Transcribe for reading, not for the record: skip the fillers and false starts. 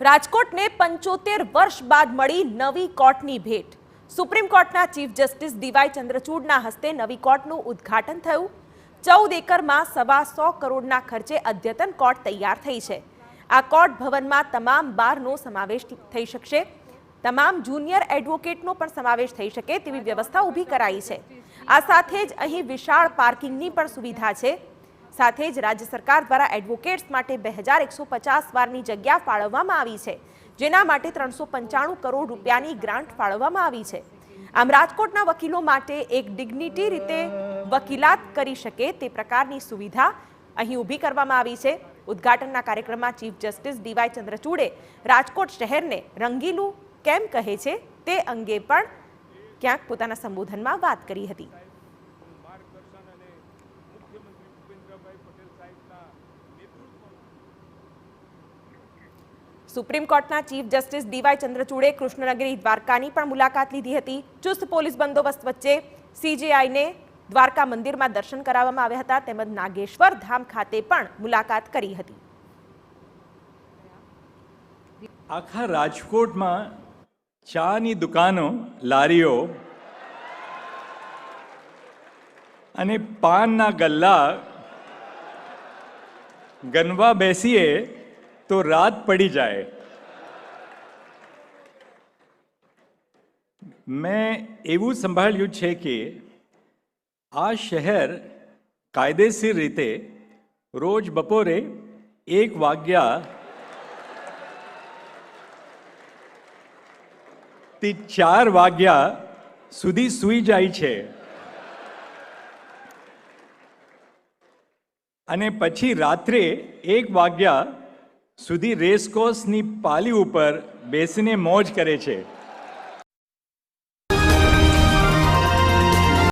રાજકોટને 75 વર્ષ બાદ મળી નવી કોર્ટની ભેટ। સુપ્રીમ કોર્ટના ચીફ જસ્ટિસ ડીવાય ચંદ્રચૂડના હસ્તે નવી કોર્ટનું ઉદ્ઘાટન થયું। 14 એકરમાં 125 કરોડના ખર્ચે અદ્યતન કોર્ટ તૈયાર થઈ છે। આ કોર્ટ ભવનમાં તમામ બારનો સમાવેશ થઈ શકશે। તમામ જુનિયર એડવોકેટનો પણ સમાવેશ થઈ શકે તેવી વ્યવસ્થા ઊભી કરાઈ છે। આ સાથે જ અહીં વિશાળ પાર્કિંગની પણ સુવિધા છે। સાથે જ રાજ્ય સરકાર દ્વારા એડવોકેટ્સ માટે 2150 વારની જગ્યા ફાળવવામાં આવી છે, જેના માટે 395 કરોડ રૂપિયાની ગ્રાન્ટ ફાળવવામાં આવી છે। આમ રાજકોટના વકીલો માટે એક ડિગ્નિટી રીતે વકીલાત કરી શકે તે પ્રકારની સુવિધા અહીં ઊભી કરવામાં આવી છે। ઉદ્ઘાટનના કાર્યક્રમમાં ચીફ જસ્ટિસ ડીવાય ચંદ્રચૂડે રાજકોટ શહેરને રંગીલું કેમ કહે છે તે અંગે પણ ક્યાંક પોતાના સંબોધનમાં વાત કરી હતી। સુપ્રીમ કોર્ટના ચીફ જસ્ટિસ ડીવાય ચંદ્રચૂડે કૃષ્ણનગરી દ્વારકાની પણ મુલાકાત લીધી હતી। ચુસ્ત પોલીસ બંદોબસ્ત વચ્ચે સીજેઆઈને દ્વારકા મંદિરમાં દર્શન કરાવવામાં આવ્યા હતા, તેમજ નાગેશ્વર ધામ ખાતે પણ મુલાકાત કરી હતી। આખા રાજકોટમાં ચાની દુકાનો, લારીઓ અને પાનના ગલ્લા ગણવા બેસીએ તો રાત પડી જાય। મેં એવું સંભાળ્યું છે કે આ શહેર કાયદેસર રીતે રોજ બપોરે 1 વાગ્યાથી 4 વાગ્યા સુધી સૂઈ જાય છે અને પછી રાત્રે 1 વાગ્યા સુધી રેસકોર્સની પાલી ઉપર બેસીને મોજ કરે છે।